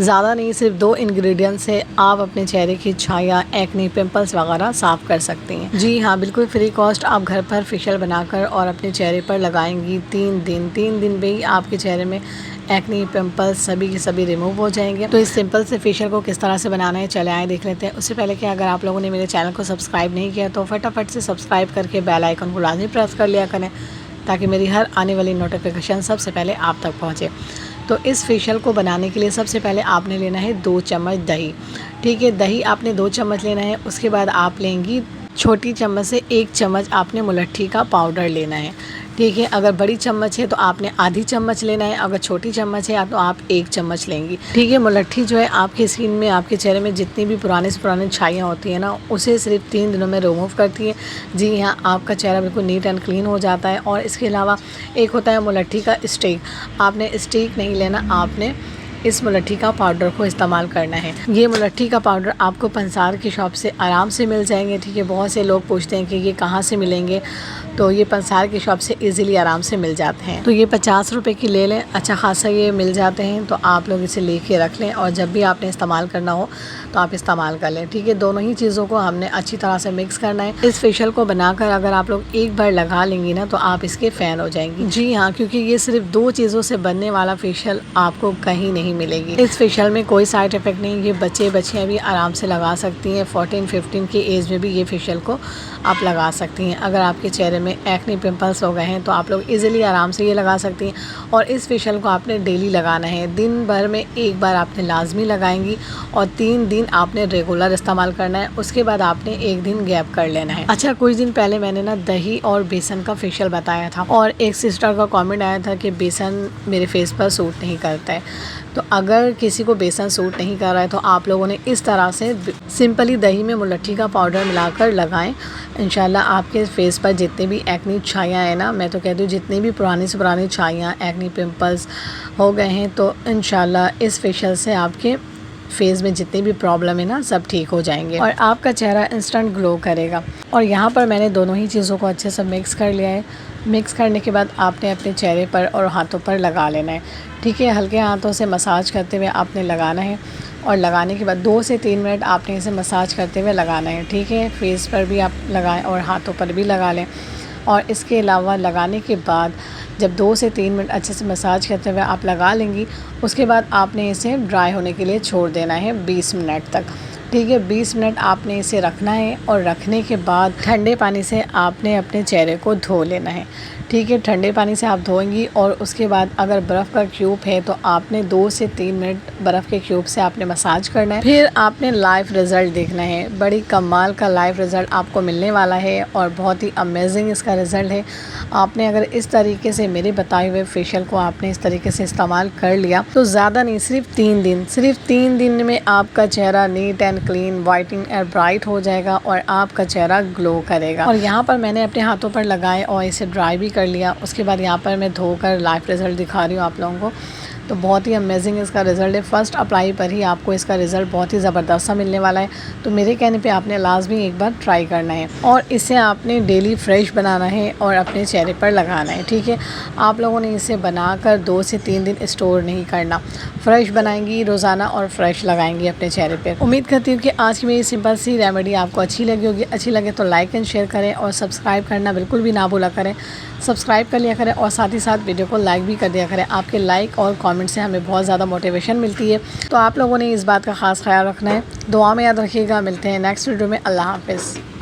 ज़्यादा नहीं, सिर्फ 2 इंग्रेडिएंट से आप अपने चेहरे की छाया, एक्ने, पिंपल्स वगैरह साफ़ कर सकती हैं। जी हाँ, बिल्कुल फ्री कॉस्ट आप घर पर फेशियल बनाकर और अपने चेहरे पर लगाएंगी 3 दिन में ही आपके चेहरे में एक्ने, पिंपल्स सभी के सभी रिमूव हो जाएंगे। तो इस सिंपल से फेशियल को किस तरह से बनाना है चले आए देख लेते हैं। उससे पहले कि अगर आप लोगों ने मेरे चैनल को सब्सक्राइब नहीं किया तो फटाफट से सब्सक्राइब करके बेल आइकन को लाजमी प्रेस कर लिया करें, ताकि मेरी हर आने वाली नोटिफिकेशन सबसे पहले आप तक पहुँचे। तो इस फेशियल को बनाने के लिए सबसे पहले आपने लेना है 2 चम्मच दही। ठीक है, दही आपने 2 चम्मच लेना है। उसके बाद आप लेंगी छोटी चम्मच से 1 चम्मच आपने मुलट्ठी का पाउडर लेना है। ठीक है, अगर बड़ी चम्मच है तो आपने आधी चम्मच लेना है, अगर छोटी चम्मच है तो आप 1 चम्मच लेंगी। ठीक है, मुलट्ठी जो है आपकी स्किन में, आपके चेहरे में जितनी भी पुराने से पुरानी छाइयाँ होती हैं ना, उसे सिर्फ 3 दिनों में रिमूव करती है। जी हाँ, आपका चेहरा बिल्कुल नीट एंड क्लीन हो जाता है। और इसके अलावा एक होता है मुलट्ठी का स्टिक। आपने स्टिक नहीं लेना, आपने इस मुलट्ठी का पाउडर को इस्तेमाल करना है। ये मुलट्ठी का पाउडर आपको पंसार की शॉप से आराम से मिल जाएंगे। ठीक है, बहुत से लोग पूछते हैं कि ये कहाँ से मिलेंगे, तो ये पंसार की शॉप से इजीली आराम से मिल जाते हैं। तो ये 50 रुपए की ले लें, अच्छा खासा ये मिल जाते हैं। तो आप लोग इसे लेके रख लें और जब भी आपने इस्तेमाल करना हो तो आप इस्तेमाल कर लें। ठीक है, दोनों ही चीज़ों को हमने अच्छी तरह से मिक्स करना है। इस फेशियल को बनाकर अगर आप लोग एक बार लगा लेंगी ना तो आप इसके फ़ैन हो जाएंगी। जी हाँ, क्योंकि ये सिर्फ 2 चीज़ों से बनने वाला फेशियल आपको कहीं नहीं मिलेगी। इस फेशियल में कोई साइड इफ़ेक्ट नहीं, ये बच्चे बच्चियाँ भी आराम से लगा सकती हैं। 14-15 की एज में भी ये फेशियल को आप लगा सकती हैं। अगर आपके चेहरे में एक्ने, पिंपल्स हो गए हैं तो आप लोग इजीली आराम से ये लगा सकती हैं। और इस फेशियल को आपने डेली लगाना है, दिन भर में एक बार आपने लाजमी लगाएंगी और 3 दिन आपने रेगुलर इस्तेमाल करना है। उसके बाद आपने 1 दिन गैप कर लेना है। अच्छा, कुछ दिन पहले मैंने ना दही और बेसन का फेशियल बताया था और एक सिस्टर का कमेंट आया था कि बेसन मेरे फेस पर सूट नहीं करता है। तो अगर किसी को बेसन सूट नहीं कर रहा है तो आप लोगों ने इस तरह से सिंपली दही में मुलट्ठी का पाउडर मिलाकर लगाएं। इंशाल्लाह आपके फेस पर जितने भी एक्ने छाइयाँ हैं ना, मैं तो कहती हूँ जितनी भी पुरानी से पुरानी छाइयाँ, एक्ने, पिंपल्स हो गए हैं, तो इंशाल्लाह इस फेशियल से आपके फेस में जितनी भी प्रॉब्लम है ना सब ठीक हो जाएंगे और आपका चेहरा इंस्टेंट ग्लो करेगा। और यहाँ पर मैंने दोनों ही चीज़ों को अच्छे से मिक्स कर लिया है। मिक्स करने के बाद आपने अपने चेहरे पर और हाथों पर लगा लेना है। ठीक है, हल्के हाथों से मसाज करते हुए आपने लगाना है और लगाने के बाद 2 से 3 मिनट आपने इसे मसाज करते हुए लगाना है। ठीक है, फेस पर भी आप लगाएं और हाथों पर भी लगा लें। और इसके अलावा लगाने के बाद जब 2 से 3 मिनट अच्छे से मसाज करते हुए आप लगा लेंगी, उसके बाद आपने इसे ड्राई होने के लिए छोड़ देना है 20 मिनट तक। ठीक है, 20 मिनट आपने इसे रखना है और रखने के बाद ठंडे पानी से आपने अपने चेहरे को धो लेना है। ठीक है, ठंडे पानी से आप धोएंगी और उसके बाद अगर बर्फ़ का क्यूब है तो आपने 2 से 3 मिनट बर्फ़ के क्यूब से आपने मसाज करना है। फिर आपने लाइव रिज़ल्ट देखना है। बड़ी कमाल का लाइव रिज़ल्ट आपको मिलने वाला है और बहुत ही अमेजिंग इसका रिज़ल्ट है। आपने अगर इस तरीके से मेरे बताए हुए फेशियल को आपने इस तरीके से इस्तेमाल कर लिया तो ज़्यादा नहीं, सिर्फ 3 दिन में आपका चेहरा neat and clean, whitening and bright हो जाएगा और आपका चेहरा ग्लो करेगा। और यहाँ पर मैंने अपने हाथों पर लगाए और इसे ड्राई भी कर लिया। उसके बाद यहाँ पर मैं धोकर लाइव रिज़ल्ट दिखा रही हूँ आप लोगों को। तो बहुत ही अमेजिंग इसका रिज़ल्ट है। फर्स्ट अप्लाई पर ही आपको इसका रिज़ल्ट बहुत ही ज़बरदस्त सा मिलने वाला है। तो मेरे कहने पे आपने लाजमी एक बार ट्राई करना है और इसे आपने डेली फ्रेश बनाना है और अपने चेहरे पर लगाना है। ठीक है, आप लोगों ने इसे बनाकर 2 से 3 दिन स्टोर नहीं करना, फ्रेश बनाएंगी रोज़ाना और फ्रेश लगाएंगी अपने चेहरे पर। उम्मीद करती हूँ कि आज की मेरी सिंपल सी रेमेडी आपको अच्छी लगी होगी। अच्छी लगे तो लाइक एंड शेयर करें और सब्सक्राइब करना बिल्कुल भी ना भूला करें। सब्सक्राइब कर लिया करें और साथ ही साथ वीडियो को लाइक भी कर दिया करें। आपके लाइक और कमेंट से हमें बहुत ज़्यादा मोटिवेशन मिलती है। तो आप लोगों ने इस बात का ख़ास ख्याल रखना है। दुआ में याद रखिएगा। मिलते हैं नेक्स्ट वीडियो में। अल्लाह हाफ़िज़।